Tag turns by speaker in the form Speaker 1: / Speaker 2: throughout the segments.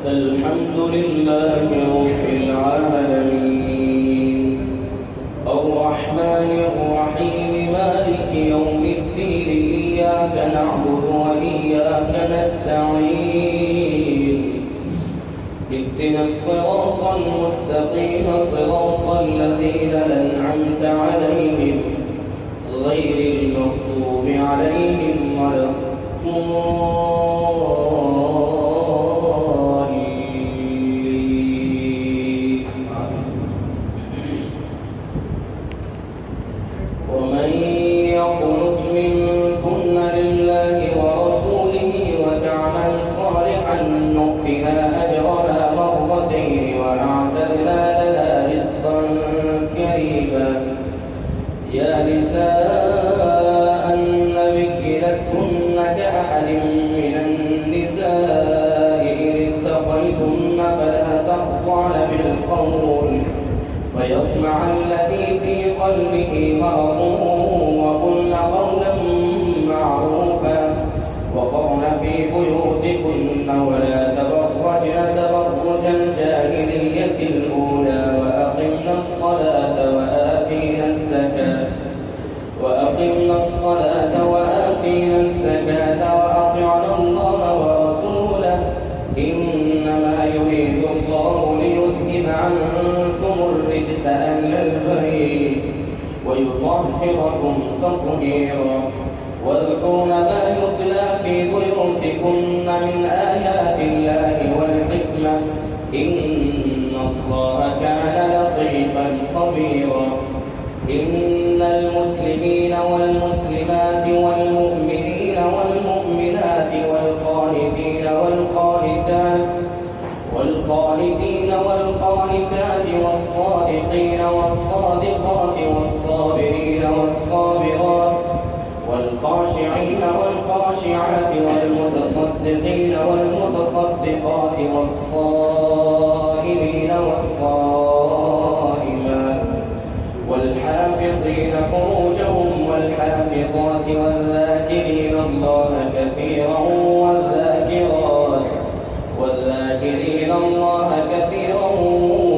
Speaker 1: الحمد لله رب العالمين الرحمن الرحيم مالك يوم الدين إياك نعبد وإياك نستعين اهدنا الصراط المستقيم صراط الذين أنعمت عليهم غير المغضوب عليهم ولا الضالين. ومن يقنت منكن لله ورسوله وتعمل صالحا نؤتها أجرها مرتين وأعتدنا لها رزقا كريما. يا نساء النبي لستن كأحد من النساء إن اتقيتن فلا تخضعن بالقول فيطمع الذي في قلبه مرض وقلن قولا معروفا وقرن في بيوتكن ولا تبرجن تبرج الجاهلية الأولى وأقمنا الصلاة وآتينا الزكاة وأطعنا الله ورسوله إنما يريد الله ليذهب عنكم الرجس أهل البيت ويطهركم تطهيرا. واذكرن ما يتلى في بيوتكن من آيات الله والحكمة إن الله كان لطيفا خبيرا. إن المسلمين والمسلمات والمؤمنين والمؤمنات والقانتين والقانتات والصادقين والصادقات والصابرين والصابرات والخاشعين والخاشعات والمتصدقين والمتصدقات والصائمين والصائمات والحافظين فروجهم والحافظات والذاكرين الله كثيرا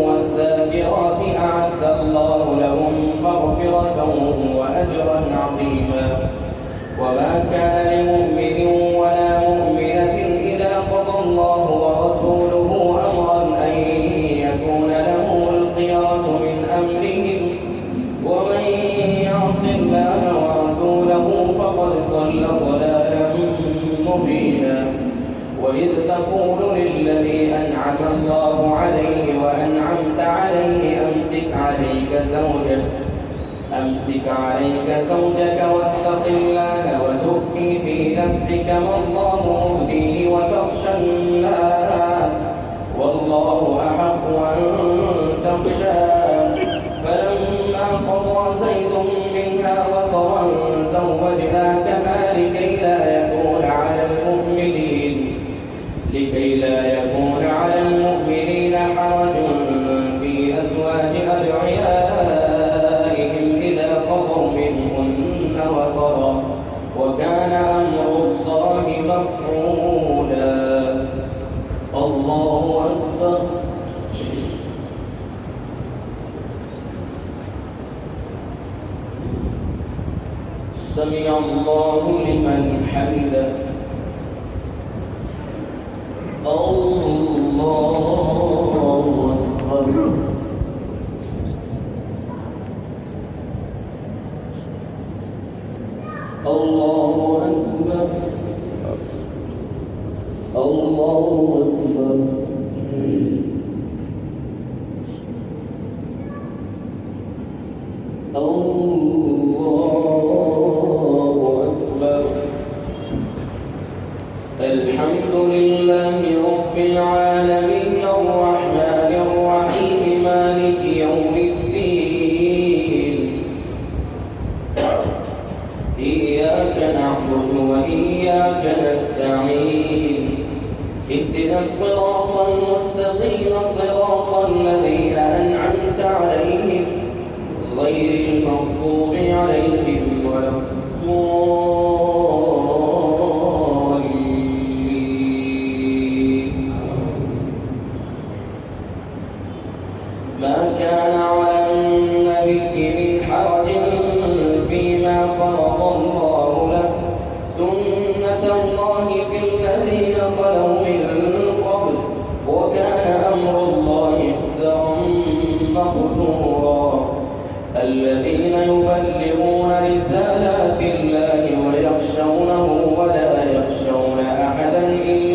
Speaker 1: والذاكرات أعد الله لهم مغفرة وأجرا عظيما. وما كان لمؤمن ولا مؤمنة إذا قضى الله ورسوله أمرا أن يكون لهم الخيرة من أمرهم ومن يعص الله ورسوله فقد ضل ضلالا مبينا. وإذ تقول للذي أنعم الله عليه وأنعمت عليه أمسك عليك زوجك واتق الله وتخفي في نفسك ما الله مبديه وتخشى الناس والله أحق أن تخشاه. فلما قضى زيد منها وطرا زوجناكها لكي لا يكون على المؤمنين حرج في أزواج أدعيائهم إذا قضوا منهن وطرا وكان أمر الله مفعولا. الله أكبر. سمع الله لمن حمده. الله أكبر. الله أكبر. الله أكبر. الحمد لله رب العالمين الرحمن الرحيم مالك يوم الدين إياك نعبد وإياك نستعين اهدنا الصراط المستقيم صراط الذين أنعمت عليهم غير المغضوب عليهم ولا الضالين.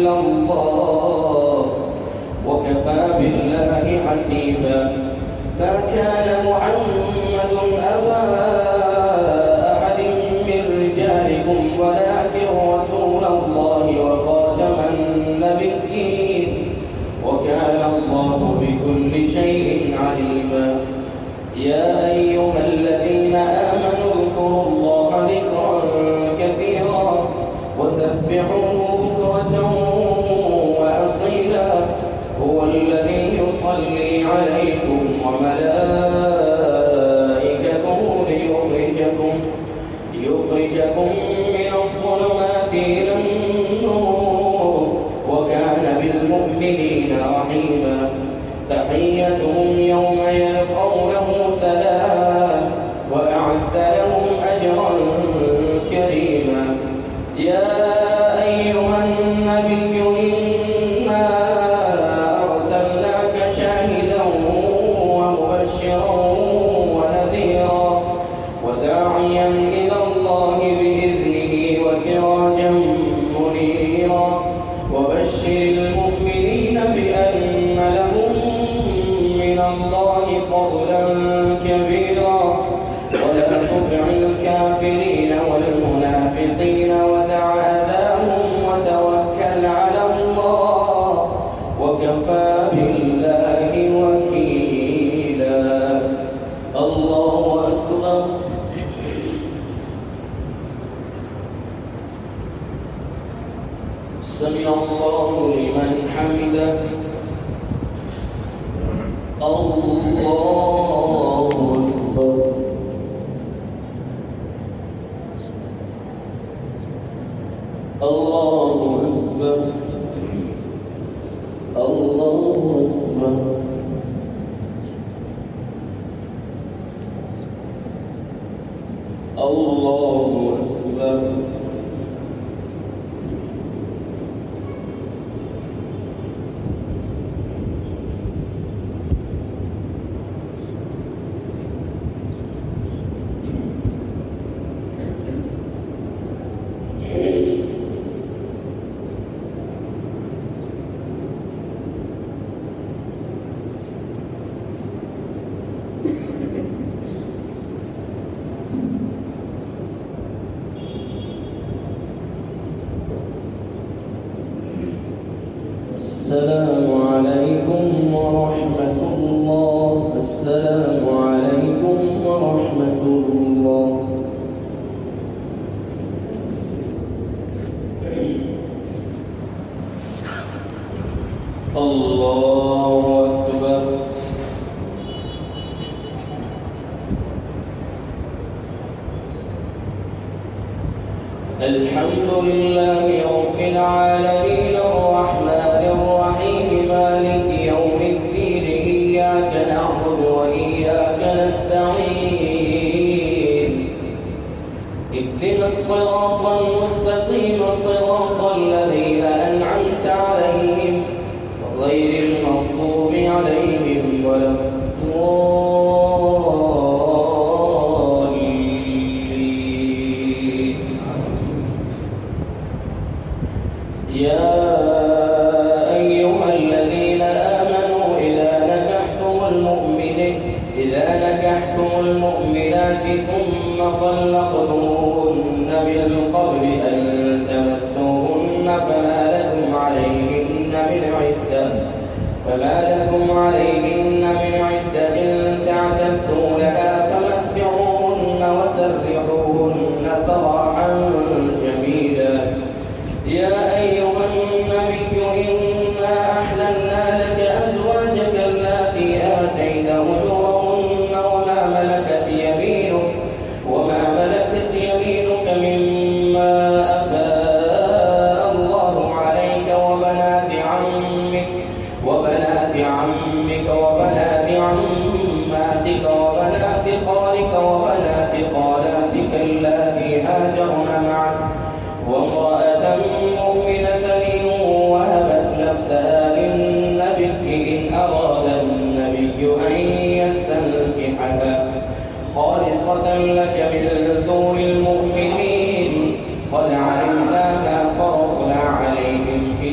Speaker 1: إلى الله وكفى بالله حسيبا. ما كان محمد أبا أحد من رجالكم ولكن رسول الله وخاتم النبيين وكان الله بكل شيء عليما. يا أيها الذين آمنوا اذكروا الله ذكرا كثيرا وسبحوه بكرة وأصيلا. هو الذي يصلي عليكم وملائكته ليخرجكم من الظلمات إلى النور وكان بالمؤمنين رحيما. تحيتهم يوم يلقونه سلام وأعد لهم أجرا كريما. يا أيها النبي إنا أرسلناك شاهدا ومبشرا ونذيرا وداعيا إلى الله بإذنه وسراجا منيرا. وبشر المؤمنين بأن لهم من الله فضلا كبيرا ولا تطع الكافرين والمنافقين ودع أذاهم وتوكل على الله وكفى بالله وكيلا. الله أكبر. سمع الله لمن حمده. الله أكبر. الله أكبر. الله أكبر. الله أكبر. السلام عليكم ورحمة الله. السلام عليكم ورحمة الله. الله أكبر. الحمد لله رب العالمين الرحمن الرحيم مالك يوم الدين. إياك نعبد وإياك نستعين. اهدنا الصراط المستقيم صراط الذين أنعمت عليهم غير المغضوب عليهم ولا الضالين. يا أيها الذين آمنوا إذا نكحتم المؤمنات ثم طلقتموهن من قبل أن تمسوهن فما لكم عليهن من عدة تعتدونها فمتعوهن وسرحوهن سراحا جميلا. يا أيها النبي إنا أحللنا لك أزواجك اللاتي آتيت أجورهن وما ملكت يمينك مما أفاء الله عليك وبنات عمك وبنات عماتك وبنات خالك وبنات خالاتك اللاتي هاجرن معك وامرأة مؤمنة إن وهبت نفسها للنبي إن أراد النبي أن يستنكحها خالصة لك من دون المؤمنين. قد علمنا ما فرضنا عليهم في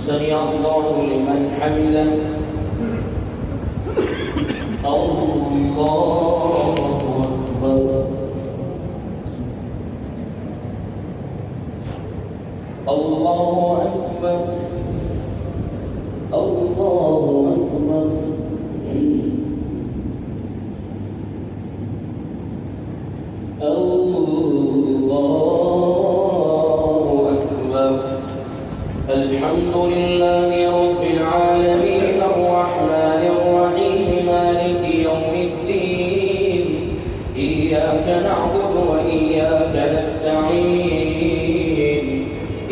Speaker 1: سمع الله لمن حمده. الله أكبر. الله أكبر. الله أكبر. الله أكبر. الحمد لله رب العالمين الرحمن الرحيم مالك يوم الدين. إياك نعبد وإياك نستعين.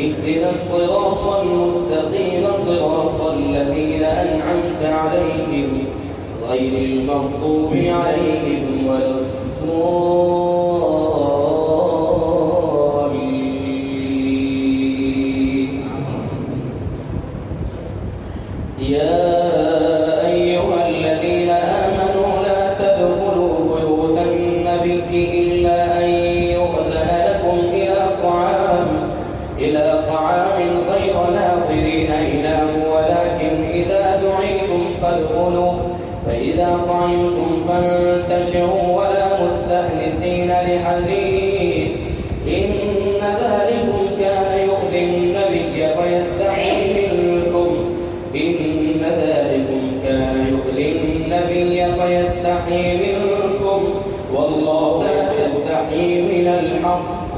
Speaker 1: اهدنا الصراط المستقيم صراط الذين أنعمت عليهم غير المغضوب عليهم ولا الضالين. يا أيها الذين آمنوا لا تدخلوا بيوت النبي إلا أن يؤذن لكم إلى طعام غير ناظرين إناه ولكن إذا دعيتم فادخلوا فإذا طعمتم فانتشروا ولا مستأنسين لحديث إن ذلكم كان يؤذي النبي فيستحيي منكم والله لا يستحيي من الحق.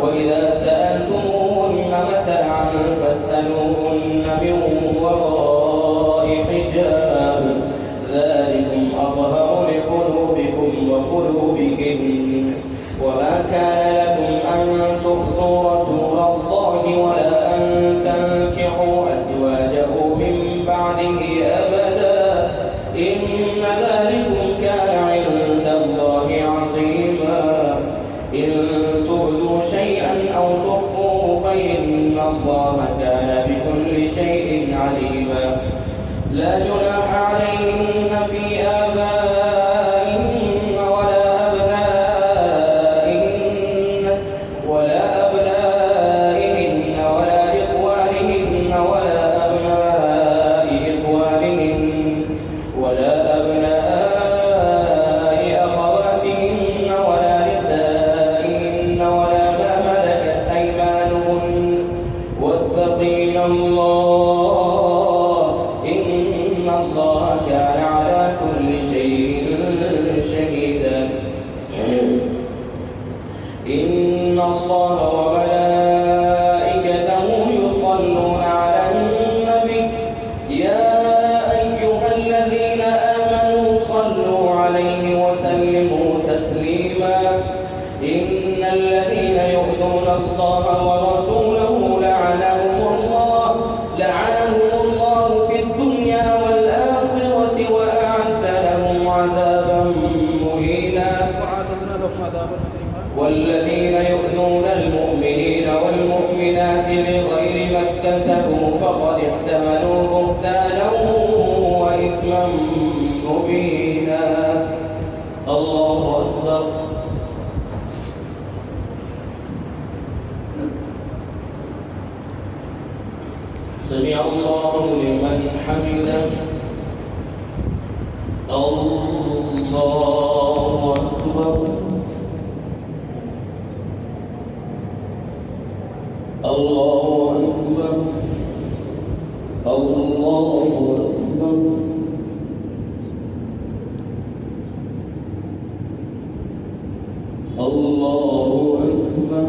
Speaker 1: وإذا سألتموهن متاعا فاسألوهن من وراء حجاب ذلكم أطهر لقلوبكم وقلوبهن. وما كان لكم أن تؤذوا رسول الله ولا أن تنكحوا أزواجه من بعده أبدا إن ذلكم كان عند الله عظيما. إن تبدوا شيئا أو تخفوه فإن الله كان بكل شيء عليما. لا جناح عليهن في آبائهن ولا أبنائهن ولا إخوانهن ولا أبناء إخوانهن ولا أبناء أخواتهن ولا نسائهن ولا ما ملكت أيمانهن واتقين الله إن الله كان على كل شيء شهيدا. إن الله وملائكته يصلون على النبي يا أيها الذين آمنوا صلوا عليه وسلموا تسليما. إن الذين يؤذون الله ورسوله لعنهم الله في الدنيا والآخرة وأعد لهم عذابا مهينا. والذين يؤذون المؤمنين والمؤمنات بغير ما اكتسبوا فقد احتملوا بهتانا وإثما مبينا. الله أكبر. سمع الله لمن حمده. الله أكبر. الله أكبر. الله أكبر. الله أكبر.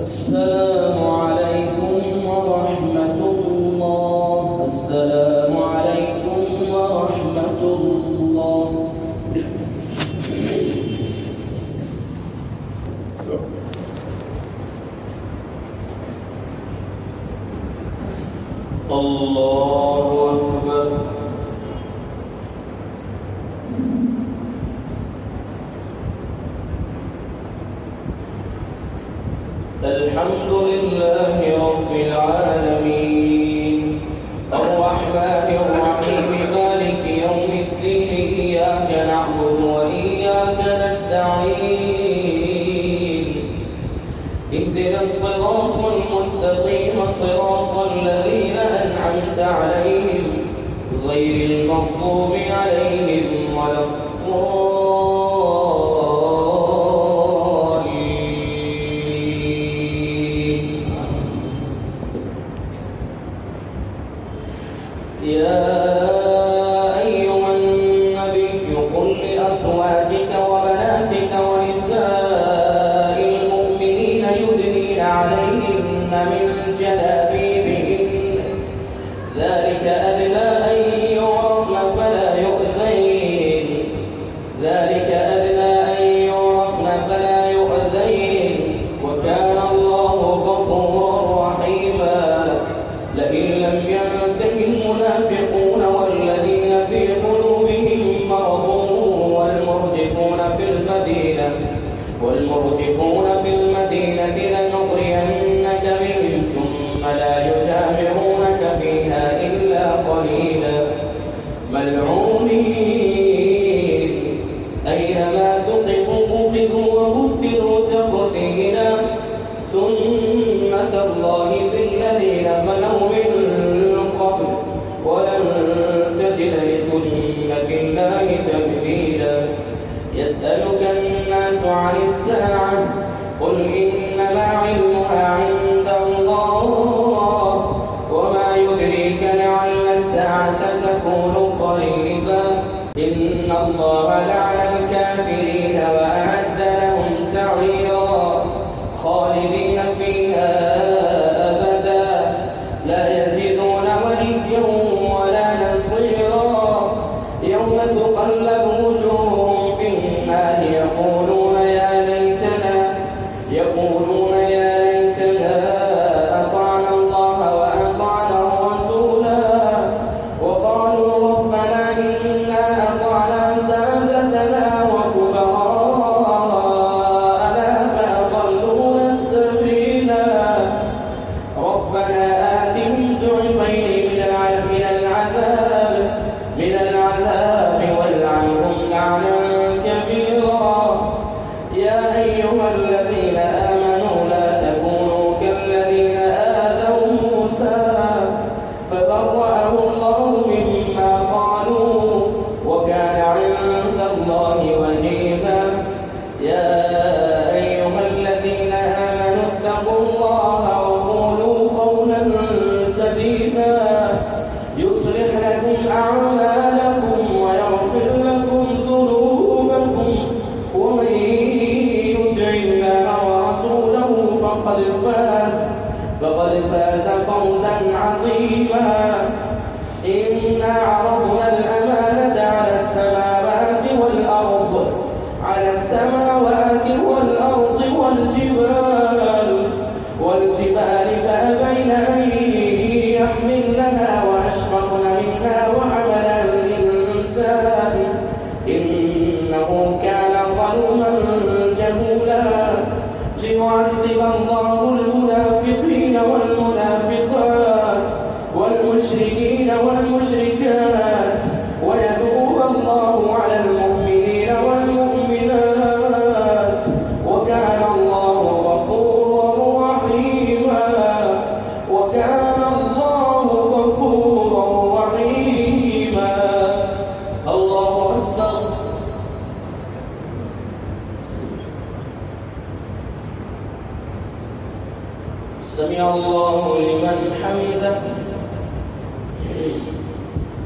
Speaker 1: السلام عليكم ورحمة الله. السلام عليكم ورحمة الله. الحمد لله رب العالمين الرحمن الرحيم مالك يوم الدين إياك نعبد وإياك نستعين اهدنا الصراط المستقيم صراط الذين أنعمت عليهم غير المغضوب عليهم ولا يا أيها النبي قل لأزواجك وبناتك ونساء المؤمنين يدنين عليهن من جلابيبهن ذلك أدنى أن يعرفن فلا يؤذين وكان الله غفورا رحيما لئن لم ينته المنافقون والذين في قلوبهم مرض والمرجفون في المدينة لنغرينك بهم ثم لا يجامعونك فيها إلا قليلا ملعونين أينما تقفوا أخذوا وقتلوا تقتيلا سنة الله في الذين خلوا من قبل ولن تجد لسنة الله تبديلا يسألك الناس عن الساعة قل إنما علمها عند الله وما يدريك لعل الساعة تكون قريبا إن الله لعن الكافرين وأعد لهم سعيرا خالدين فيها أبدا لا يجدون وليا ولا نصيرا يوم تقلب وجوههم في النار يقولون يا ليتنا أطعنا الله وأطعنا الرسولا وقالوا ربنا إنا أطعنا سادتنا وكبراءنا فأضلونا السبيلا ربنا آتهم ضعفين من العذاب والعنهم لعنا كبيرا يا أيها الذين آمنوا لا تكونوا كالذين آذوا موسى فبرأه الله مما قالوا وكان عند الله وجيها يا أيها الذين آمنوا اتقوا الله وقولوا قولا سديدا يصلح لكم أعمالكم ويغفر لكم ذنوبكم ومن يطع الله ورسوله فقد فاز فوزا عظيما إنا عرضنا الأمانة على السماوات والأرض والجبال فأبين أن يحملنها وأشفقن منها وحملها الإنسان إنه كان ظلوما جهولا ليعذب الله المنافقين والمنافقات والمشركين والمشركات ويتوب الله على المؤمنين والمؤمنات وكان الله غفورا رحيما الله أكبر سمع الله لمن حمده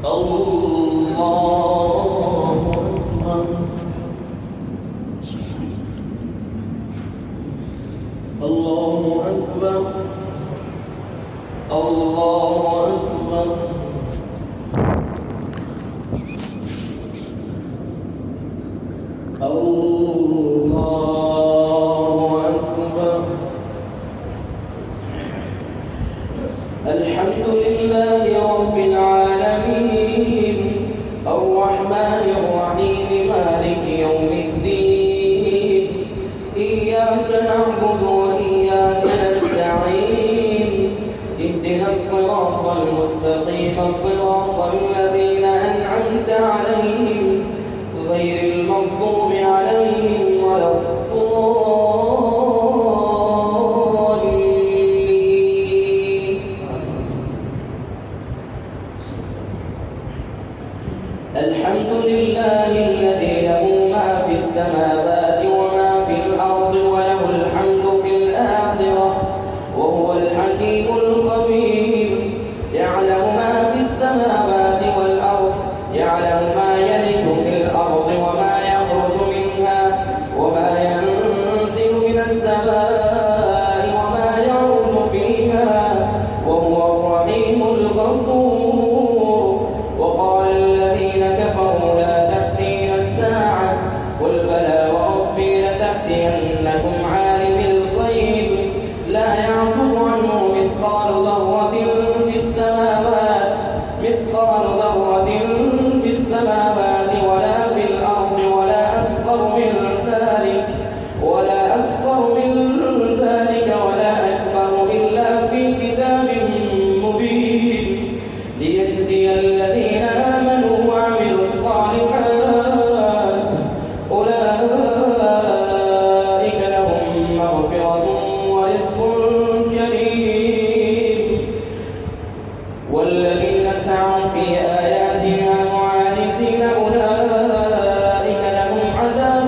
Speaker 1: الله أكبر الله أكبر الله أكبر الله أكبر الحمد لله رب المستقيم صراط الذين أنعمت عليهم غير المغضوب عليهم ولا الضالين. الحمد لله الذي له ما في السماوات وما في الأرض وله الحمد في الآخرة وهو الحكيم الخبير. يعلم ما في السماوات والأرض، يعلم ما يلج في الأرض وما يخرج منها وما ينزل من السماء وما يعرج فيها وهو الرحيم الغفور. وقال الذين كفروا لا تأتينا الساعة قل بلى وربي لتأتينكم عالم الغيب لا يعزب عنه مثقال ذرة في السماوات ولا في الأرض ولا أصغر من ذلك ولا أكبر إلا في كتاب مبين ليجزي الذين آمنوا وعملوا الصالحات أولئك لهم مغفرة ورزق كريم. والذين سعوا في آياتنا معاجزين أولئك لهم عذاب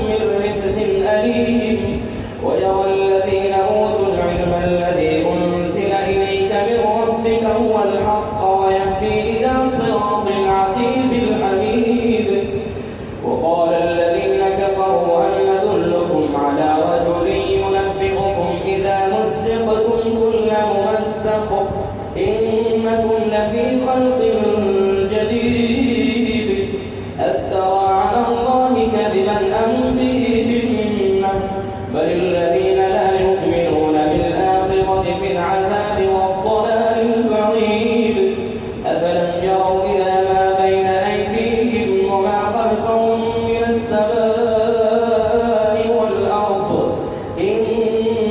Speaker 1: من رجز أليم. ويرى الذين أوتوا العلم الذي أنزل إليك من ربك هو الحق ويهدي إلى صراط العزيز الحميد. وقال الذين كفروا هل ندلكم على رجل ينبئكم إذا مزقتم كل ممزق إنكم لفي خلق جديد أفترى على الله كذبا أم به جنة بل الذين لا يؤمنون بالآخرة في العذاب والضلال البعيد. أفلم يروا إلى ما بين أيديهم وما خلفهم من السماء والأرض إن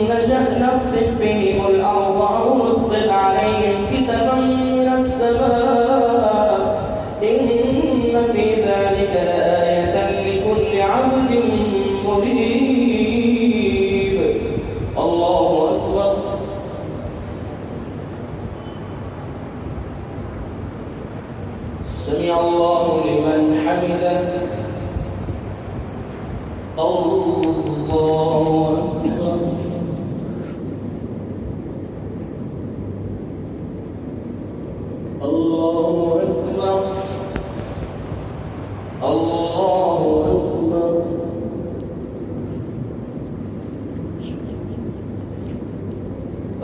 Speaker 1: نشأ نخسف بهم الأرض أو نسقط عليهم كسفا من السماء إن في ذلك لآية لكل عبد منيب. الله أكبر. سمع الله لمن حمده. الله أكبر. الله أكبر. الله أكبر.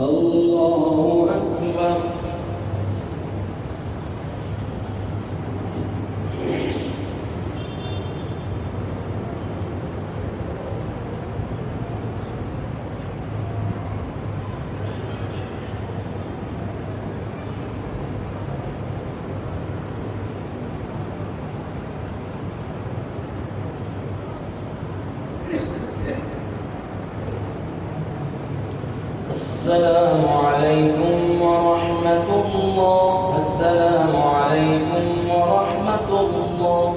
Speaker 1: الله أكبر. السلام عليكم ورحمة الله. السلام عليكم ورحمة الله.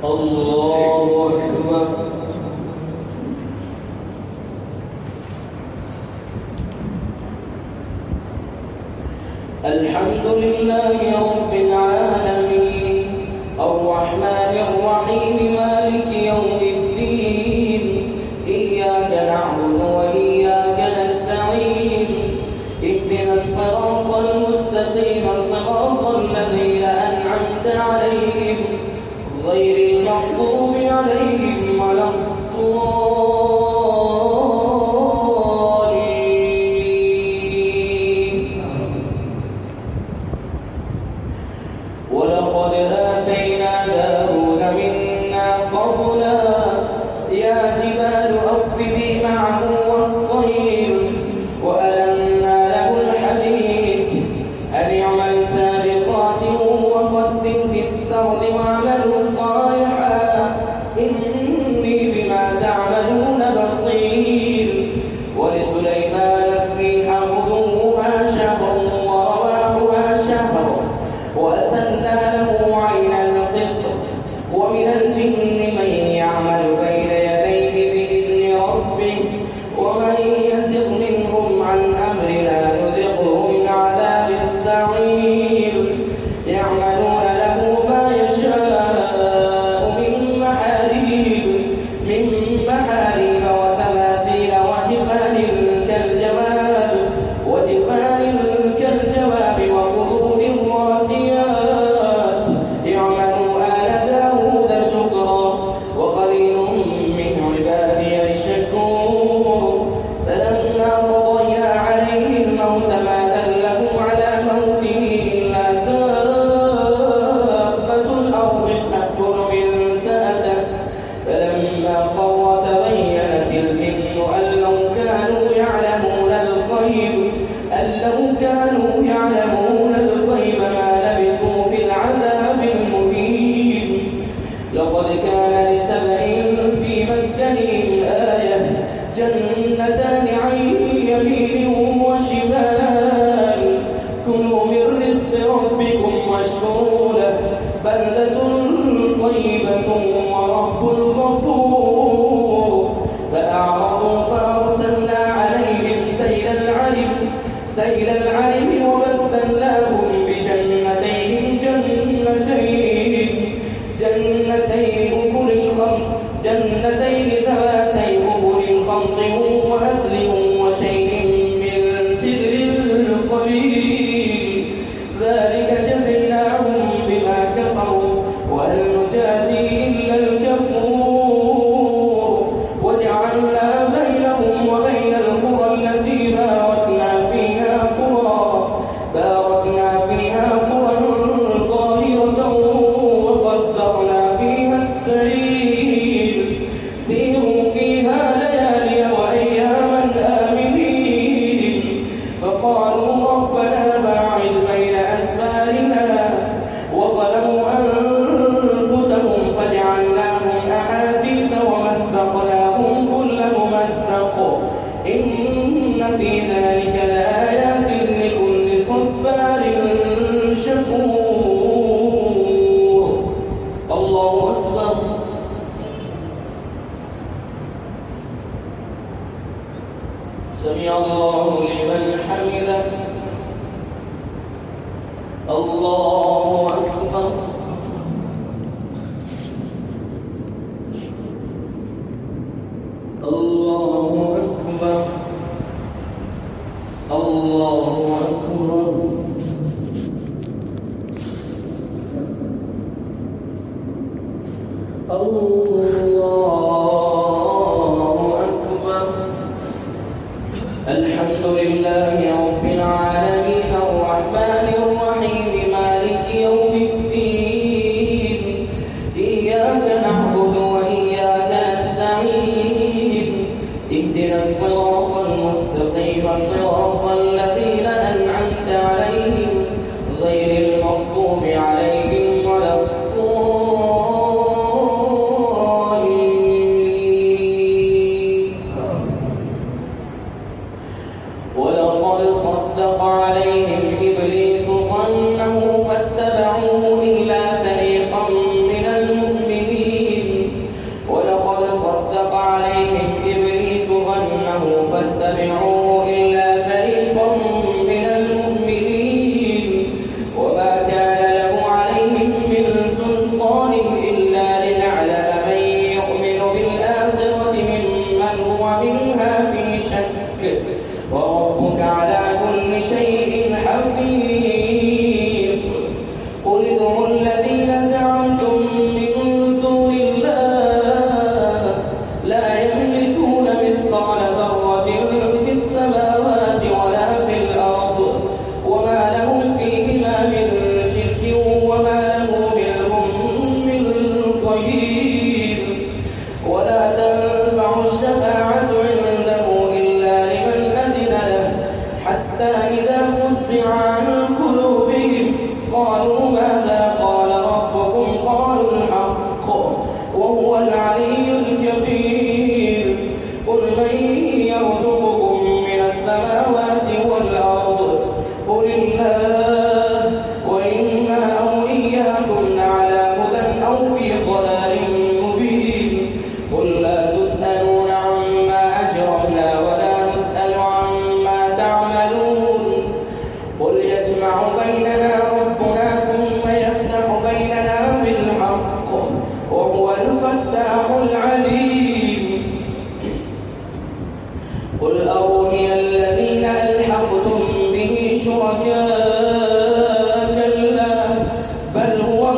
Speaker 1: الله أكبر. الحمد لله رب العالمين الرحمن الرحيم مالك يوم الدين إياك نعبد وإياك نستعين اهدنا الصراط المستقيم صراط الذين أنعمت عليهم غير المغضوب عليهم ولا الضالين. ولقد آتينا داود منا فضلا يا جبال أوبي معه والطير وألنا له الحديد أن يعمل سابقات وقدر في السرد واعملوا صالحا إني بما تعملون بصير. وأرسلنا له عين القطر ومن الجن من يعمل بين يديه بإذن ربه ومن يزغ منهم عن أمرنا نذقه من عذاب السعير يعملون له ما يشاء من محاريب وتماثيل وجفان كالجواب وقدور الراسيات اعملوا آل داود شكرا وقليل من عبادي الشكور فلما قضينا عليه الموت ما دلهم على موته إلا دابة الأرض تأكل من سأته فلما خر تبينت الجن أن لو كانوا يعلمون الغيب ما لبثوا في العذاب المهين لقد كان لسبإ في مسكنهم آية جنتان عن يمين وشمال كلوا من رزق ربكم واشكروا له بلدة طيبة ورب غفور فأعرضوا فأرسلنا عليهم سيل العرم وبدلناهم بجنتين جنتين ذواتي أكل خمط وأثل وشيء من سدر قليل ذلك جزيناهم بما كفروا وهل نجازي إلا الكفور وجعلنا بينهم وبين القرى التي باركنا فيها قرى ظاهرة وقدرنا فيها السير سيروا فيها ليالي وأياما آمنين فقالوا ربنا باعد بين أسفارنا وظلموا أنفسهم فجعلناهم أحاديث ومزقناهم كل ممزق إن في ذلك لآيات لكل صبار شكور الله أكبر سمع الله لمن حمده الله أكبر الله أكبر الله أكبر الله أكبر الحمد لله رب العالمين الرحمن الرحيم مالك يوم الدين إياك نعبد وإياك نستعين اهدنا الصراط المستقيم صراط الذين أنعمت عليهم غير المغضوب عليهم ولا ولقد صدق عليهم إبليس ظنه فاتبعوه إلا فريقا من المؤمنين ولقد صدق عليهم إبليس ظنه فاتبعوه إلا فريقا من المؤمنين وما كان له عليهم من سلطان إلا لنعلم من يؤمن بالآخرة ممن هو منها في شك وربك على كل شيء حفيظ قل ادعوا الذين زعمتم من دون الله لا يملكون مثقال ذرة في السماوات ولا في الأرض وما لهم فيهما من شرك وما له منهم من ظهير ولا تنفع الشفاعة عنده إلا لمن أذن له حتى إذا فزع عن قلوبهم قالوا ماذا قال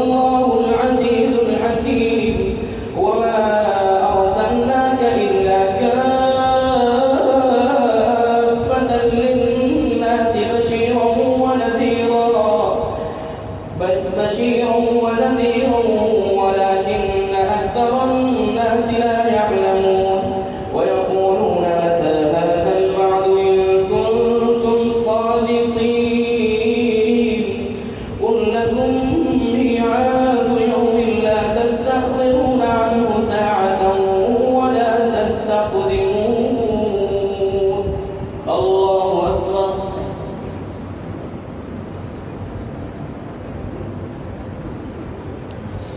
Speaker 1: الله العزيز الحكيم وما أرسلناك إلا كافة للناس بشيرا ونذيرا ولكن أكثر الناس لا يعلمون ويقولون متى هذا الوعد إن كنتم صادقين قل لكم ميعاد يوم لا تستأخرون عنه ساعة ولا تستقدمون. الله أكبر.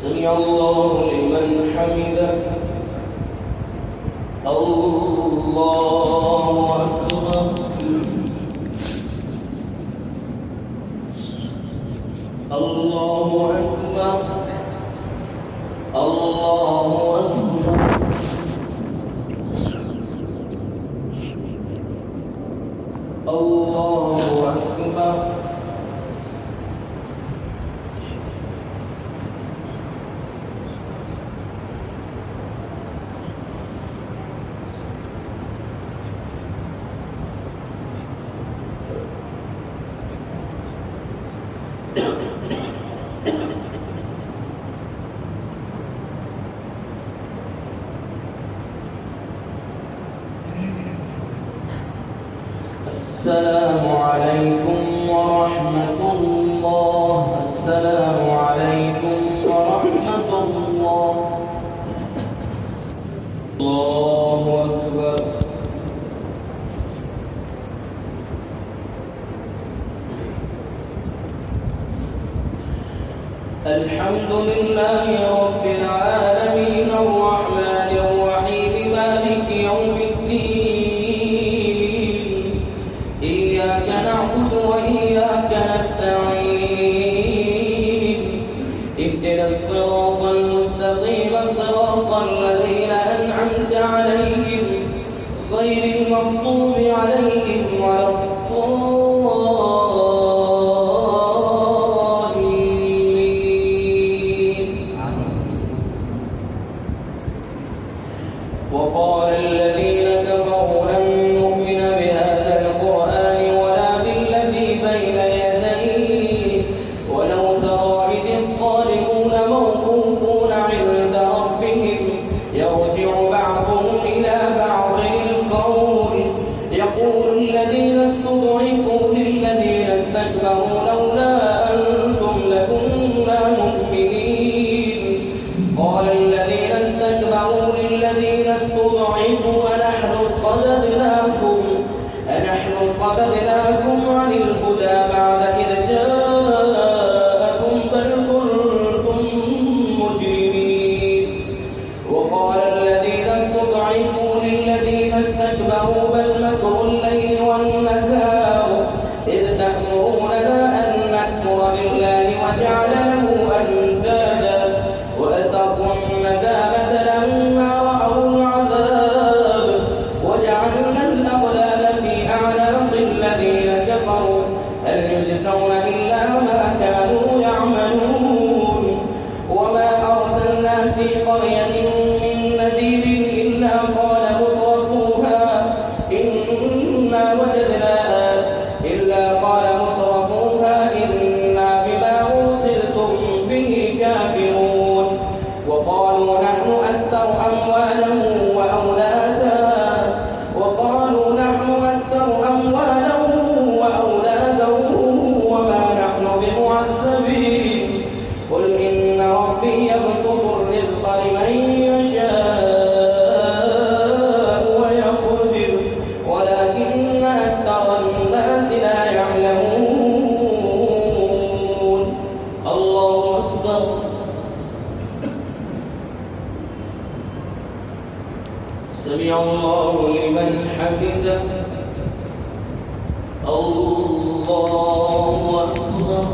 Speaker 1: سمع الله لمن حمده. الله أكبر. الله أكبر. الله أكبر. الله أكبر. السلام عليكم ورحمة الله. السلام عليكم ورحمة الله. الله أكبر. الحمد لله رب العالمين الرحمن الرحيم مالك يوم الدين إياك نعبد وإياك نستعين اهدنا الصراط المستقيم صراط الذين أنعمت عليهم غير المغضوب عليهم ولا وقال الذين كفروا لن نؤمن بهذا القرآن ولا بالذي بين يديه ولو ترى إذ الظالمون موقوفون عند ربهم يرجع بعضهم إلى بعض القول يقول الذين استضعفوا للذين استكبروا لولا أنتم لكنا مؤمنين قال الذين استكبروا للذين استضعفوا أنحن صددناكم عن الهدى بعد إذ جاءكم بل كنتم مجرمين وقال الذين استضعفوا للذين استكبروا بل مكر الليل والنهار إذ تأمروننا أن نكفر بالله وجعل له أندادا وأسروا الندامة لما رأوا العذاب وجعلنا الأغلال في أعناق الذين كفروا هل يجزون إلا ما كانوا يعملون وما أرسلنا في قرية من نذير إلا قال مترفوها إنا بما أرسلتم به كافرون وقالوا نحن أكثر أموالا وأولادا وما نحن بمعذبين قل إن ربي يبسط الرزق لمن يشاء ويقدر ولكن أكثر الناس لا يعلمون. الله أكبر. سمع الله لمن حمده. الله أكبر.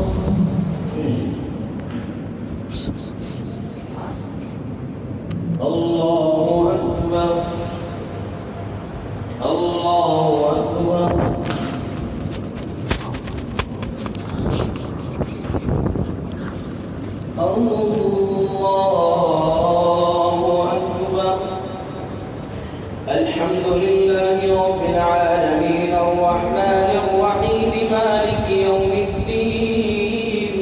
Speaker 1: الله أكبر. الله أكبر. الله الله أكبر. الحمد لله رب العالمين الرحمن الرحيم مالك يوم الدين.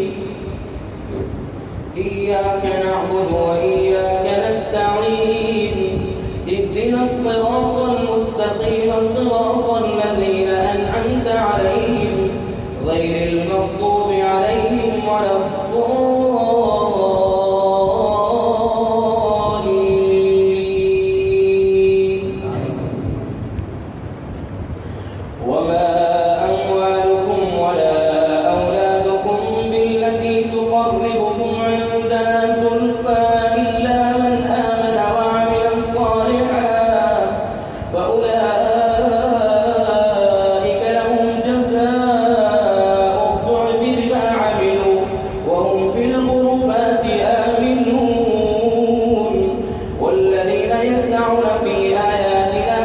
Speaker 1: إياك نعبد وإياك نستعين. اهدنا الصراط المستقيم صراط الذين أنعمت عليهم غير المغضوب عليهم ولا الضالين. وما أموالكم ولا أولادكم بالتي تقربكم عندنا زلفى إلا من آمن وعمل صالحا فأولئك لهم جزاء الضعف بما عملوا وهم في الغرفات آمنون. والذين يسعون في آياتنا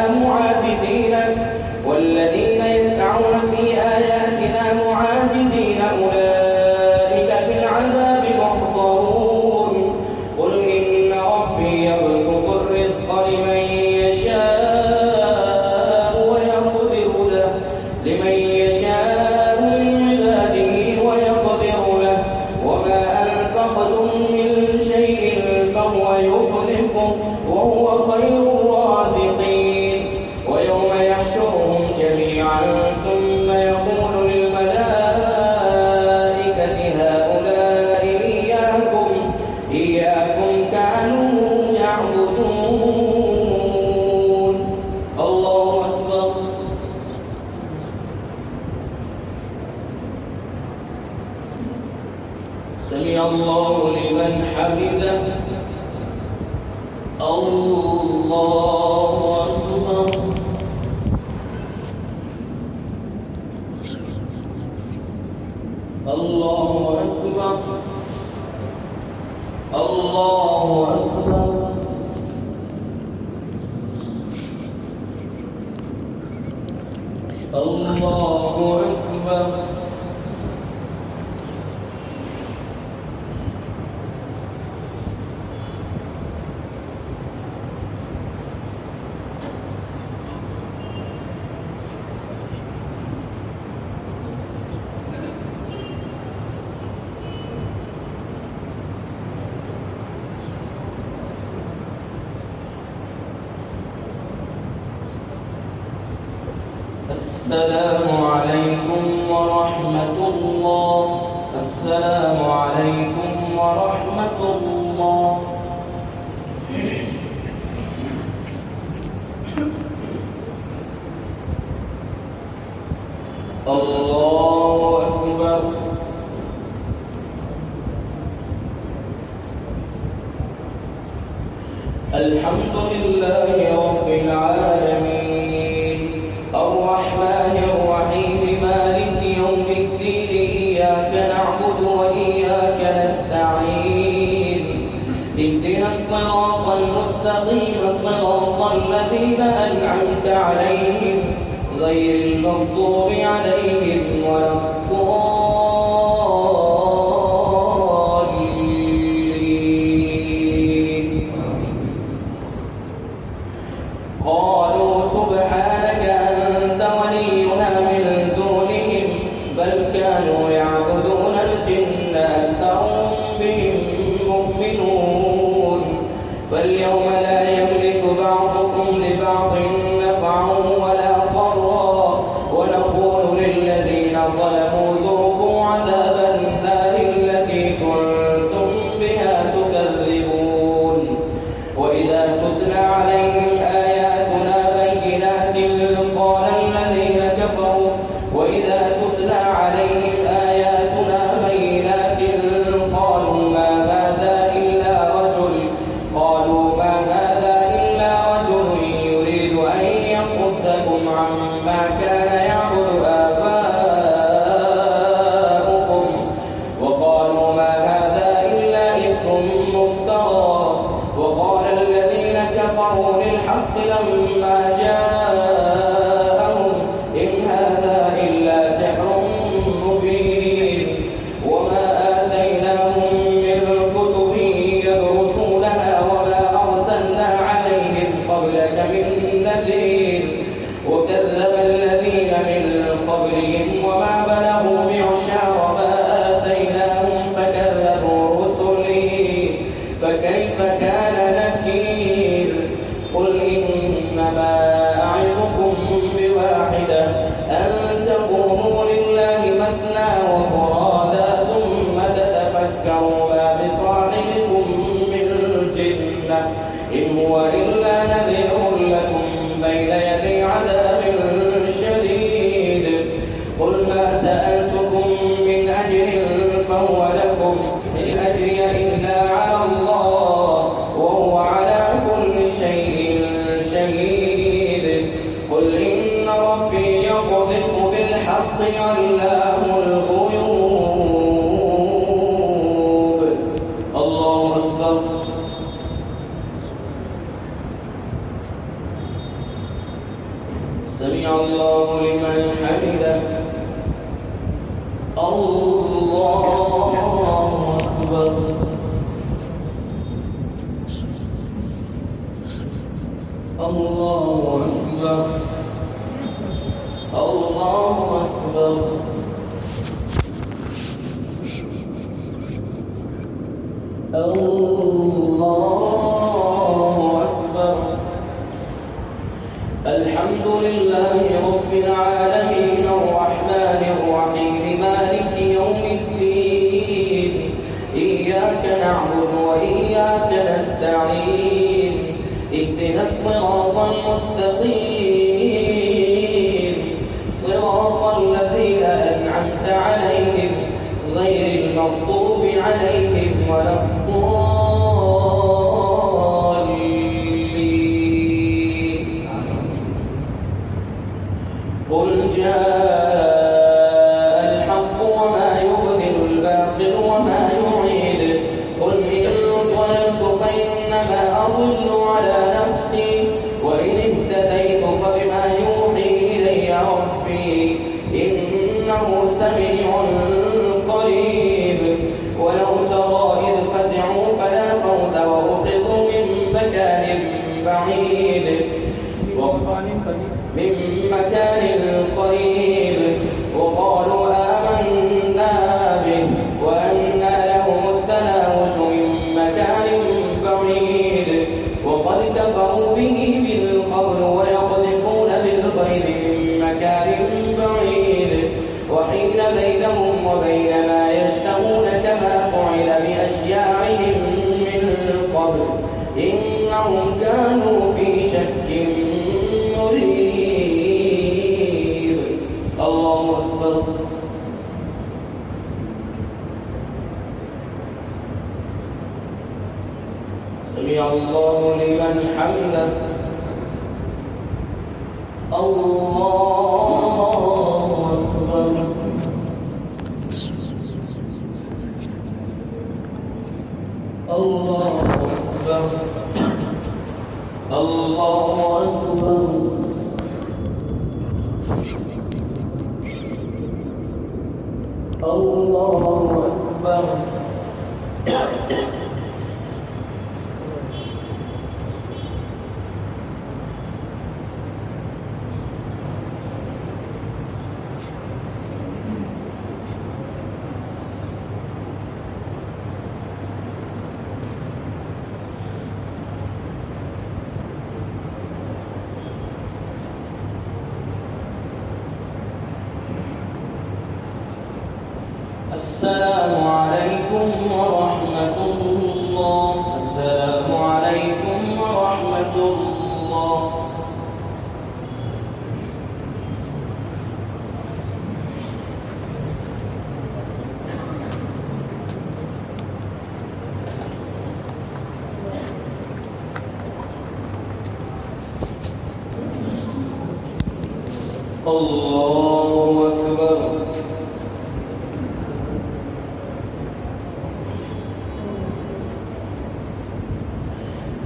Speaker 1: معاجزين أولئك في العذاب محضرون. قل إن ربي يبسط الرزق لمن يشاء من عباده ويقدر له وما أنفقتم من شيء فهو يخلفه وهو خير الرازقين. ويوم يحشرهم جميعا ثم يقول للملائكة هؤلاء إياكم كانوا يعبدون. الله أكبر. سمع الله لمن حمده. الله أكبر. الله أكبر. الله أكبر. الله أكبر. السلام عليكم ورحمة الله. السلام عليكم ورحمة الله. الله أكبر. الحمد لله رب العالمين الرحمن الرحيم مالك يوم الدين. إياك نعبد وإياك نستعين. اهدنا الصراط المستقيم صراط الذين أنعمت عليهم غير المغضوب عليهم ولا الضالين. قالوا سبحانك أنت ولينا من دونهم بل كانوا يعبدون الجن أكثرهم بهم مؤمنون. فاليوم لا يملك بعضكم لبعض نفعا ولا ضرا ونقول للذين ظلموا ذوقوا عذاب النار التي كنتم بها تكذبون. وإذا تتلى عليهم آياتنا بينات قال الذين كفروا قالوا ما هذا إلا رجل يريد أن يصدكم عما كان يعبد آباؤكم فكيف كان نكير قل إنما أعظكم بواحدة أن تقوموا لله مثنى وفرادا ثم تتفكروا ما بصاحبكم من جنة إن هو إلا نذير لكم بين يدي عذاب شديد قل ما سألتكم من أجر فهو لكم إن أجري إلا على الله وهو على كل شيء شهيد قل إن ربي يقذف بالحق علام الغيوب الله أكبر سمع الله لمن حمده الله أكبر الله أكبر الله أكبر الله أكبر الحمد لله رب العالمين الرحمن الرحيم مالك يوم الدين إياك نعبد وإياك نستعين اهدنا الصراط المستقيم صراط الذين أنعمت عليهم غير المغضوب عليهم ولا الضالين قل جاء الحق وما يبدل الباطل وما يعيد قل إن ضللت فإنما أضل على نفسي وإن اهتديت فبما يوحي إلي ربي إنه سميع قريب ولو ترى إذ فزعوا فلا فوت وأخذوا من مكان بعيد من مكان قريب وقالوا آمنا به وأنى لهم التناوش من مكان بعيد وقد كفروا به من قبل ويقذفون بالغيب من مكان بعيد وحيل بينهم وبين ما يشتهون كما فعل بأشياعهم من قبل إنهم كانوا في شك مريب الله أكبر سمع الله لمن حمده الله أكبر الله أكبر الله أكبر الله أكبر السلام عليكم ورحمة الله السلام عليكم ورحمة الله الله أكبر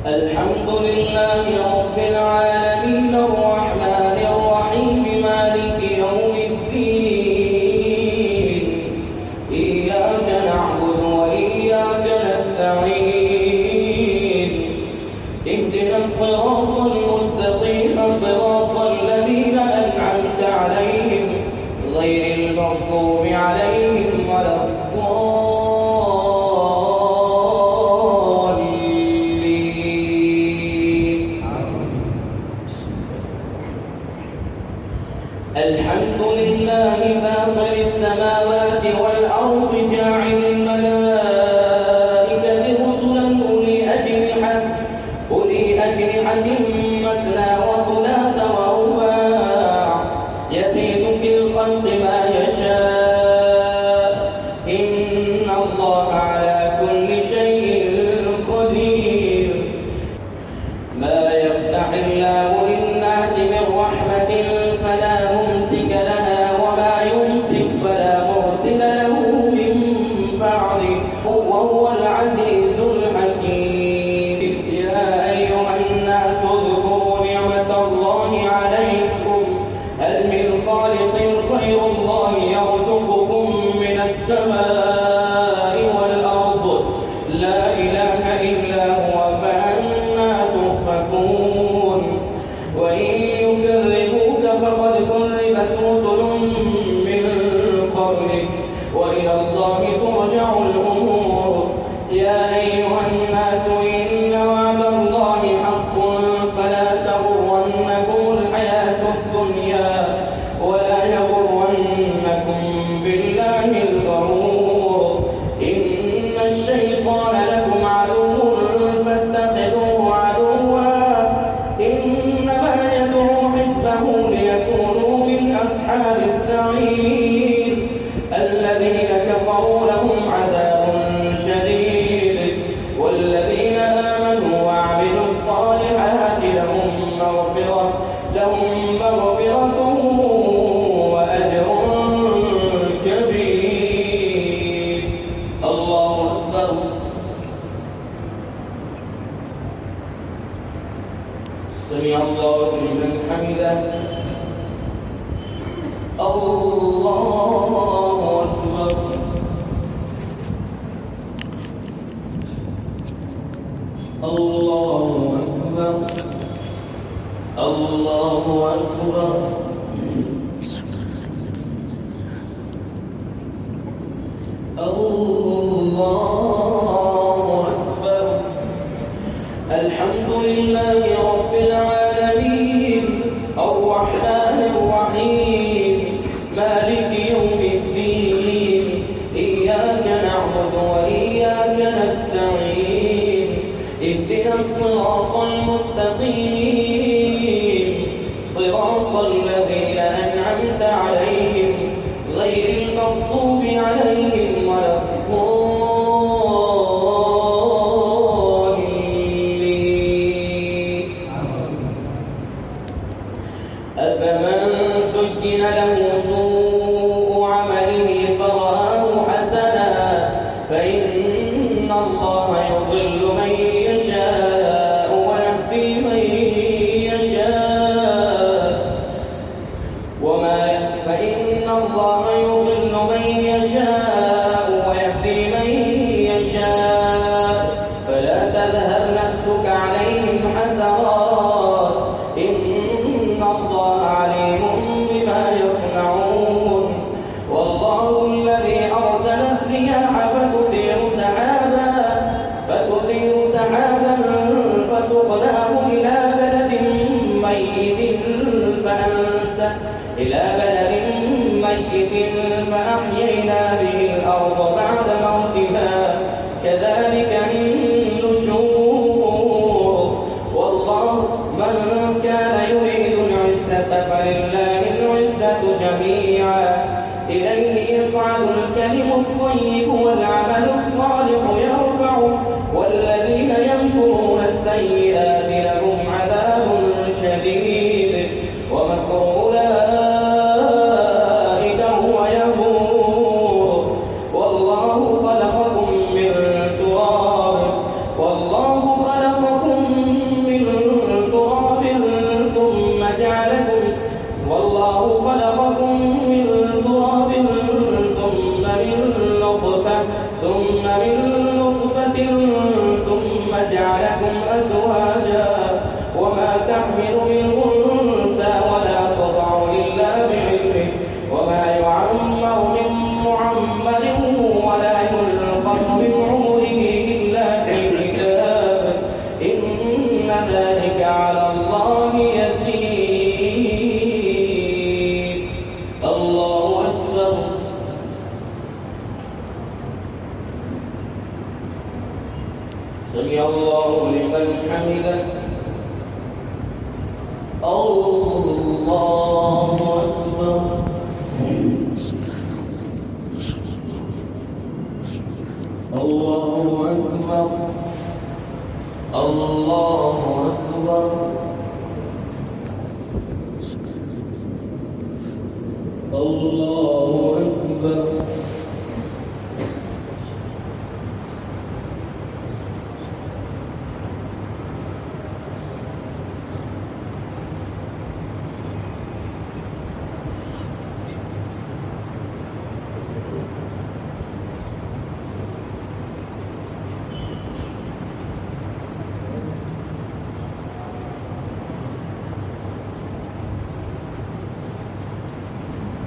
Speaker 1: الحمد لله رب العالمين الرحمن الرحيم مالك يوم الدين إياك نعبد وإياك نستعين اهدنا الصراط المستقيم صراط الذين أنعمت عليهم غير المغضوب عليهم ولا الضالين يا أيها الناس إن وعد الله حق فلا تغرنكم الحياة الدنيا ولا يغرنكم بالله الغرور إن الشيطان لكم عدو فاتخذوه عدوا إنما يدعو حزبه ليكونوا من أصحاب السعير الذين كفروا لهم عذاب شديد والذين آمنوا وعملوا الصالحات لهم مغفرة وأجر كبير. الله أكبر. سمع الله لمن حمده. الله أكبر. الله أكبر. الله أكبر. الله أكبر. الحمد لله رب العالمين الرحمن الرحيم مالك يوم الدين إياك نعبد وإياك نستعين اهدنا الصراط المستقيم صراط الذين أنعمت عليهم غير المغضوب عليهم ولا الضالين. أفمن زين له سوء عمله فرآه حسنا فإن الله يضل من يشاء ويهدي من يشاء فإن الله يضل من يشاء ويهدي من يشاء فلا تذهب نفسك عليهم حسرات إن الله عليم بما يصنعون. والله الذي أرسل الرياح فتثير سحابا فسقناه إلى بلد ميت فأحيينا به الأرض بعد موتها كذلك النشور. والله من كان يريد العزة فلله العزة جميعا إليه يصعد الكلم الطيب والعمل الصالح يرفعه والذين يمكرون السيئات لهم عذاب شديد ومكر أولئك هو يبور. والله خلقكم من تراب ثم جعلكم ثم جعلكم أزواجا وما تحمل من أنثى ولا تضع إلا بعلمه وما يعمر من معمر ولا ينقص من عمره إلا في كتاب إن ذلك على الله يسير. الله أكبر. سمع الله لمن حمده. الله أكبر. الله أكبر. الله أكبر. الله أكبر.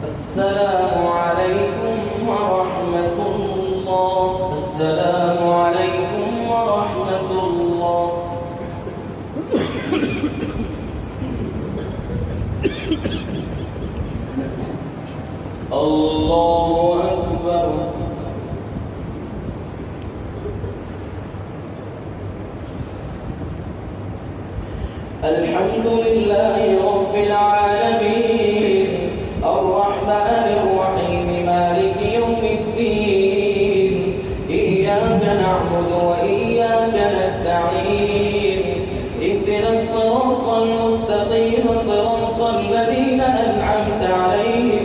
Speaker 1: السلام عليكم ورحمة الله. السلام عليكم الله أكبر. الحمد لله رب العالمين الرحمن الرحيم مالك يوم الدين إياك نعبد وإياك نستعين اهدنا الصراط المستقيم صراط الذين أنعمت عليهم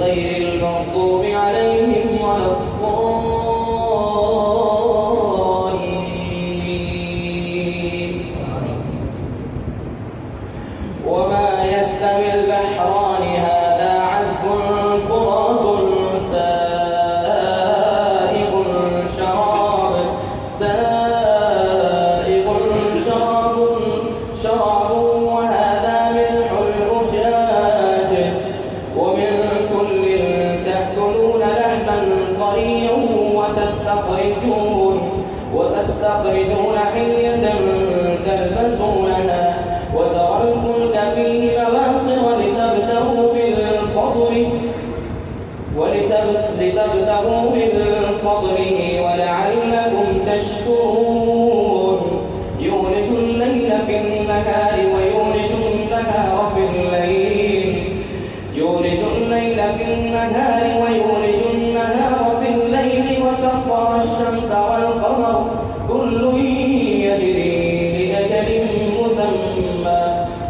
Speaker 1: غير المغضوب عليهم ولا الضالين. وما يستوي البحران هذا عذب فرات سائغ شراب وهذا ملح أجاج ومن كل تأكلون لحما طريا وتستخرجون حلية تلبسونها وترى الفلك فيه مواخر لتبتغوا من فضله ولعلكم تشكرون. يولج الليل في النهار ويولج النهار في الليل وسخر الشمس والقمر كل يجري لأجل مسمى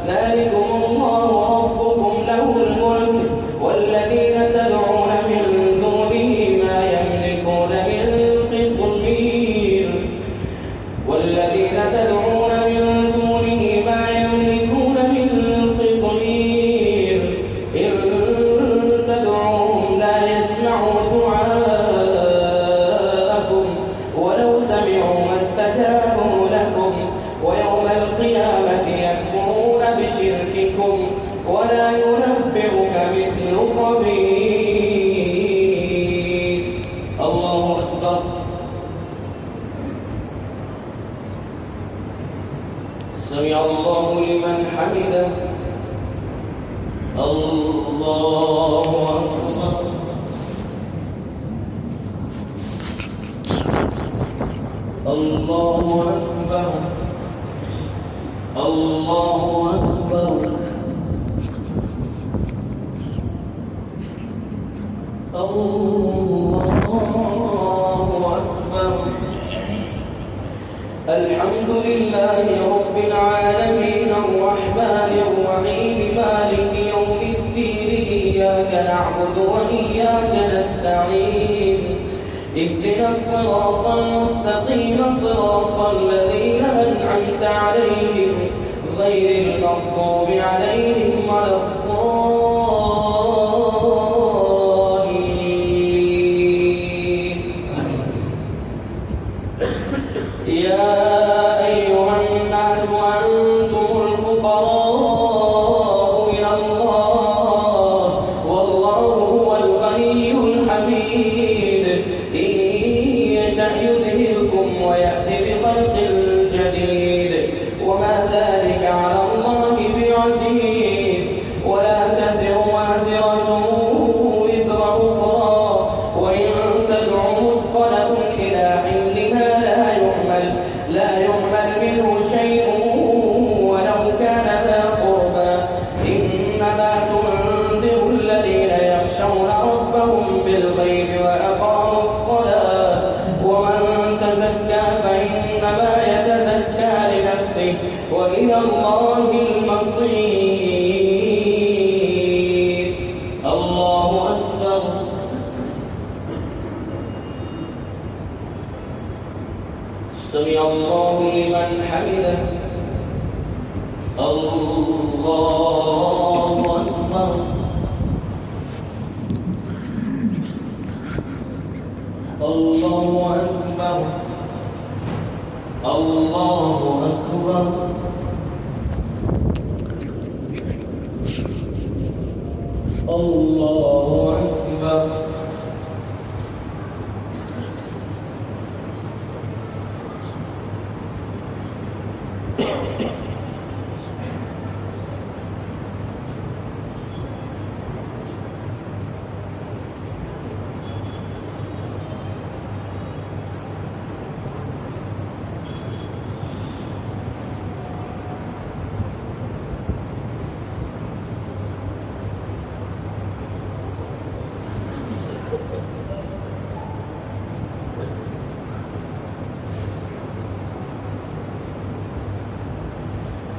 Speaker 1: ذلكم الله ربكم له الملك والذين تدعون من دونه ما يملكون من قطمير إن تدعوهم لا يسمعوا دعاءكم ولو سمعوا ما استجابوا لكم ويوم القيامة يكفرون بشرككم ولا ينبئك مثل خبير. الله أكبر. سمع الله لمن حمده. الله أكبر. الله أكبر. الله أكبر. الله أكبر. الحمد لله رب العالمين الرحمن الرحيم مالك يوم الدين إياك نعبد وإياك نستعين اهدنا الصراط المستقيم صراط الذين أنعمت عليهم غير المغضوب عليهم ولا الضالين. يا أيها الناس أنتم الفقراء إلى الله والله هو الغني الحميد إن يشأ يذهبكم ويأتي بخلق جديد وما ذلك على الله بعزيز. ولا تزر وازرة وزر أخرى وإن تدع مثقلة إلى حملها لا يحمل منه شيء ولو كان ذا قربى إنما تنذر الذين يخشون ربهم بالغيب وأقاموا الصلاة ومن تزكى فإنما يتزكى لنفسه وإلى الله المصير. الله أكبر. سمع الله لمن حمده. الله أكبر. الله أكبر. الله أكبر. الله أكبر.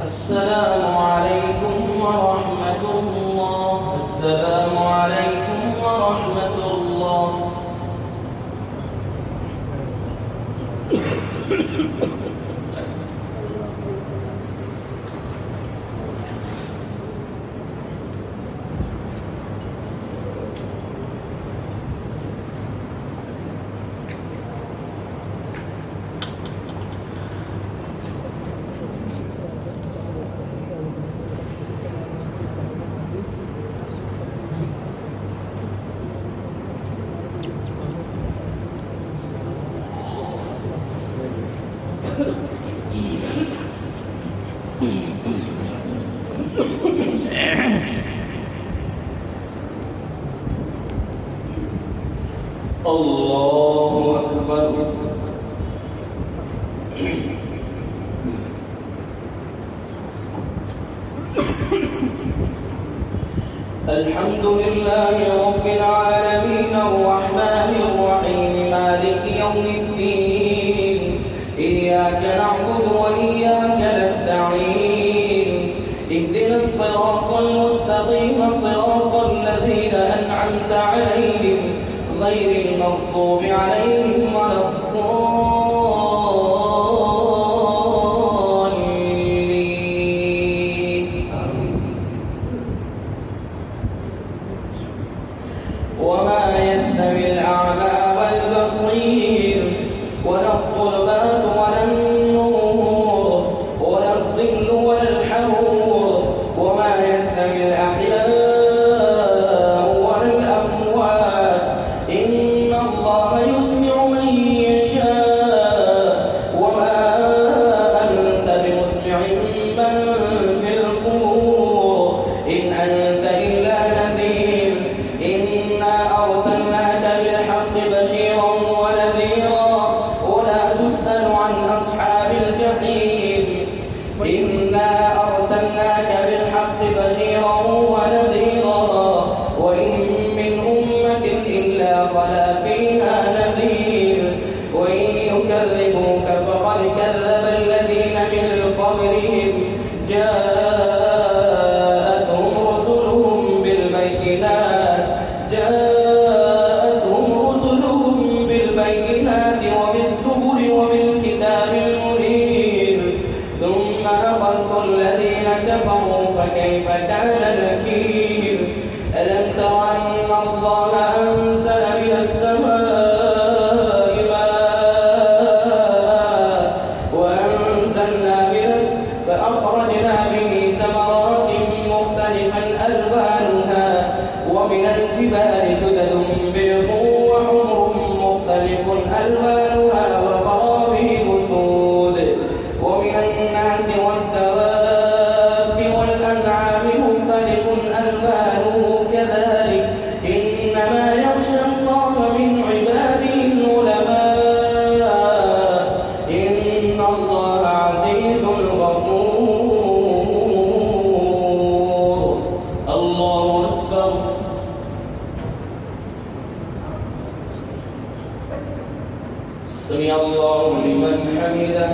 Speaker 1: السلام عليكم ورحمة الله. السلام عليكم ورحمة الله. الله أكبر. الحمد لله رب العالمين الرحمن الرحيم مالك يوم الدين إياك نعبد وإياك نستعين اهدنا الصراط المستقيم صراط الذين أنعمت عليهم غير المغضوب عليهم ولا الضالين. وما يستوي الأعمى والبصير ولا الظلمات ولا النور ولا الظل ولا الحرور وما يستوي الأحياء ولا الأموات إن الله يسمع من يشاء وما أنت بمسمع من في القبور إن أنت إلا نذير إنا أرسلناك بالحق بشيرا ونذيرا ولا تسأل عن أصحاب الجحيم إنا أرسلناك بالحق بشيرا ونذيرا وإن من أمة إلا خلا فيها نذير وإن يكذبوك فقد كذب الذين من قبلهم جاءتهم رسلهم بالبينات وبالزبر وبالكتاب المنير ثم أخذت الذين كفروا فكيف كان نكير ألم تر أن الله أنزل من السماء ماء وأنزلنا فأخرجنا به ثمرات مختلفا ألوانها ومن الجبال جدد بيض وحمر مختلف ألوانها وغرابيب سود ومن الناس والدواب والأنعام مختلف ألوانه كذلك إنما يخشى الله من عباده العلماء إن الله عزيز غفور. الله أكبر. سمع الله لمن حمده.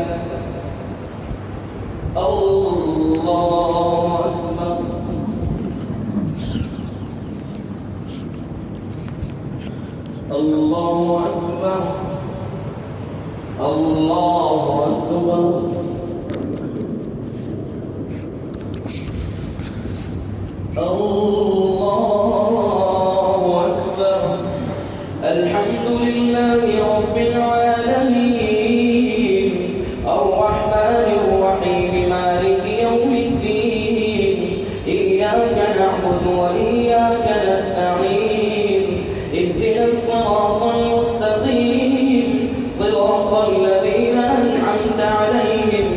Speaker 1: الله أكبر. الله أكبر. الله أكبر. الله أكبر. الحمد لله رب العالمين الرحمن الرحيم مالك يوم الدين إياك نعبد وإياك نستعين اهدنا الصراط المستقيم صراط الذين أنعمت عليهم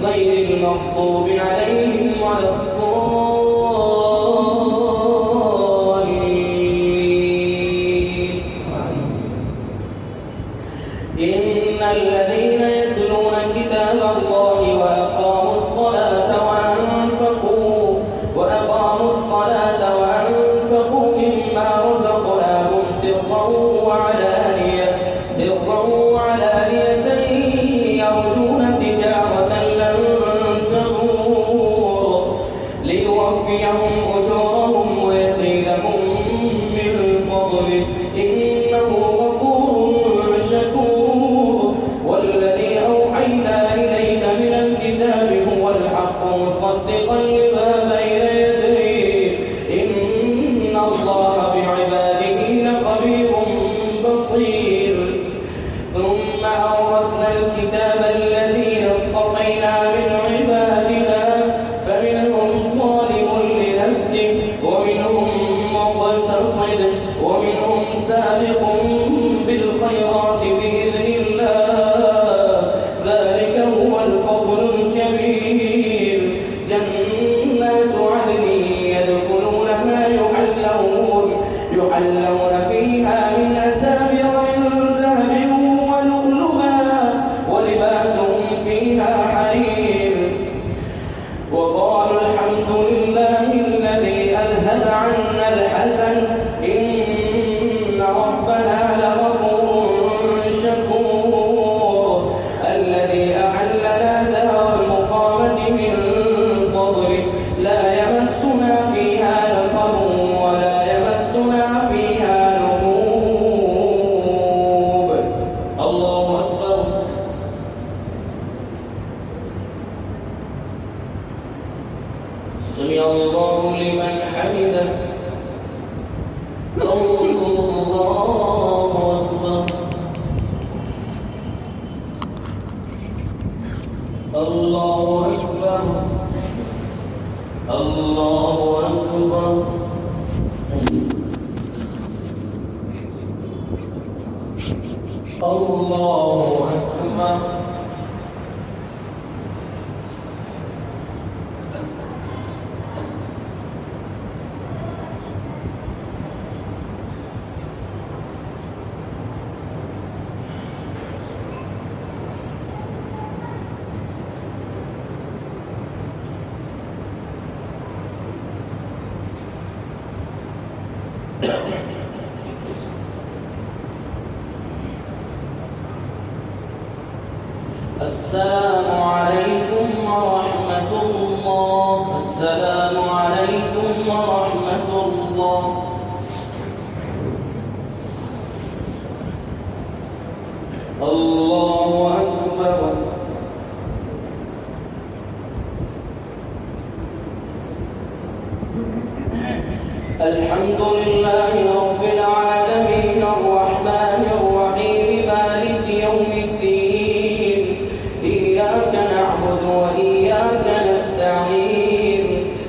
Speaker 1: غير المغضوب عليهم ولا الضالين. إن الذين يتلون كتاب الله وأقاموا الصلاة وأنفقوا مما رزقناهم سرا وعلانية يرجون تجارة لن تبور سمع الله لمن حمده. الله أكبر. الله أكبر. الله أكبر. الله أكبر. السلام عليكم ورحمة الله. السلام عليكم ورحمة الله. الله أكبر. الحمد لله رب العالمين الرحمن الرحيم مالك يوم الدين إياك نعبد وإياك نستعين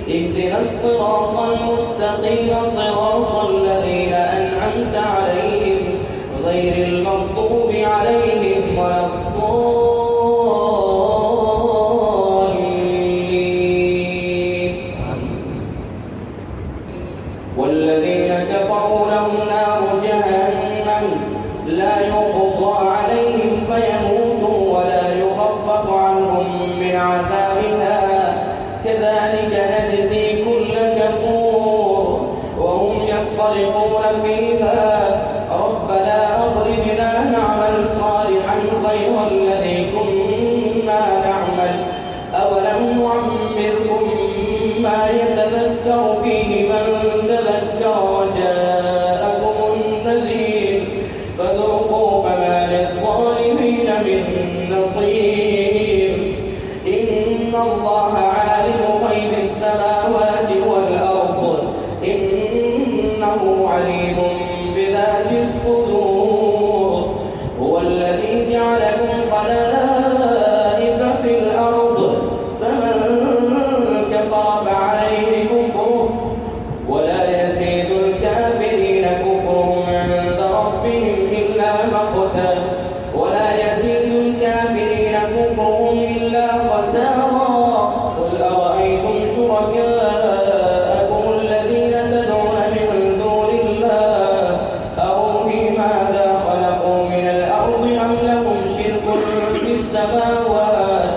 Speaker 1: اهدنا الصراط المستقيم صراط الذين أنعمت عليهم غير المغضوب عليهم ولا الضالين. والذين كفروا لهم نار جهنم لا يقضى عليهم فيموتوا ولا يخفف عنهم من عذابها كذلك نجزي كل كفور وهم يصطرخون فيها ربنا أخرجنا نعمل صالحا غير الذي كنا نعمل أولم نعمركم ما يتذكر فيه من تذكر وجاءكم النذير فذوقوا فما للظالمين من نصير. إن الله عالم غيب السماوات والأرض إنه عليم بذات الصدور. هو الذي جعلكم خلائف في الأرض فمن كفر فعليه كفره ولا يزيد الكافرين كفرهم عند ربهم إلا مقتا ولا يزيد الكافرين كفرهم إلا خسارا. قل أرأيتم شركاءكم الذين تدعون من دون الله أروني ماذا خلقوا من الأرض أم لهم شرك في السماوات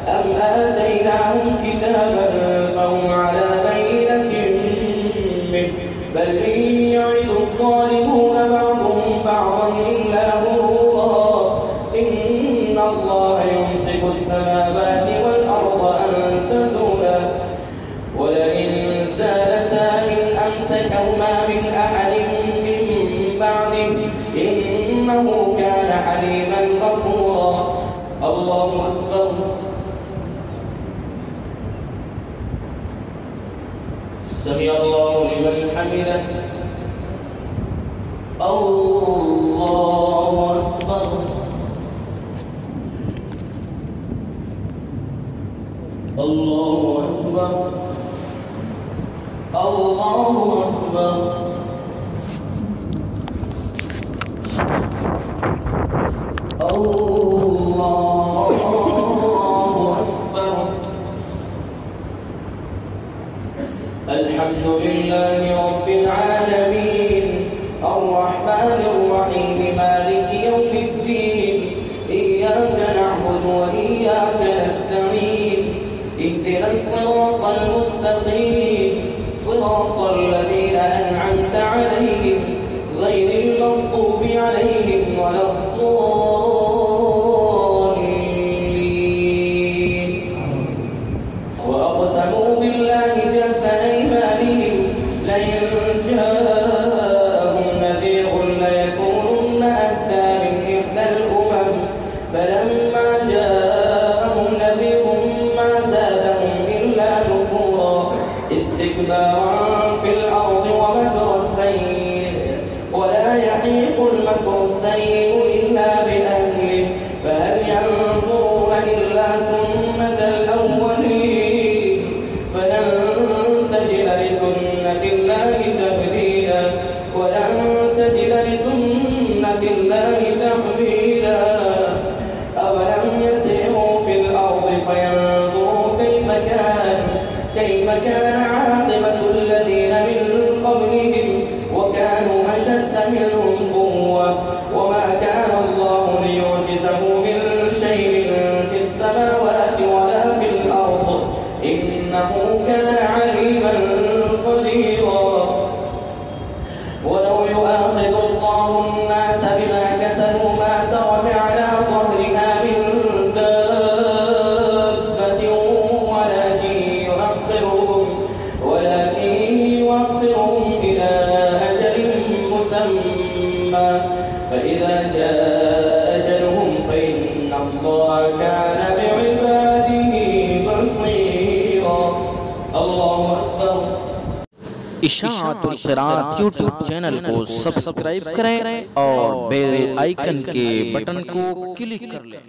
Speaker 1: أم آتيناهم كتابا فهم على بينة منه بل إن يعد الظالمون بعضهم بعضا إلا غرورا. إن الله يمسك السماوات والأرض أن تزولا ولئن زالتا إن أمسكهما من أحد من بعده إنه كان حليما غفورا. الله أكبر. سمع الله لمن حمده. الله أكبر. الله أكبر. الله أكبر. الله أكبر. الحمد لله رب العالمين الرحمن الرحيم مالك يوم الدين إياك نعبد وإياك نستعين اهدنا الصراط المستقيم صراط الذين أنعمت عليهم غير المغضوب عليهم ولا الضالين. وأقسموا بالله جهد أيمانهم لئن جاءهم نذير ليكونن أهدى من إحدى الأمم فلما جاءهم نذير ما زادهم إلا نفورا. استكبارا في الأرض ومكر السيء ولا يحيق المكر السيء إلا بأهله فهل ينظرون إلا سنة الأولين فلن تجد لسنة الله تبديلا ولن تجد لسنة الله تحويلا أولم يسيروا في الأرض فينظروا كيف كان عاقبة الذين من قبلهم وكانوا أشد منهم قوة وما كان الله ليعجزه من شيء في السماوات ولا في الأرض إنه كان عليما قديرا ولو يؤاخذ الله الناس بما كسبوا ما ترك على ظهرها من دابة ولكن يؤخرهم إلى أجل مسمى فإذا جاء أجلهم فإن الله كان بعباده بصيرا الله أكبر
Speaker 2: इशाअतुल क़िराअत YouTube channel को सब्सक्राइब करें और बेल आइकन के बटन को क्लिक कर लें।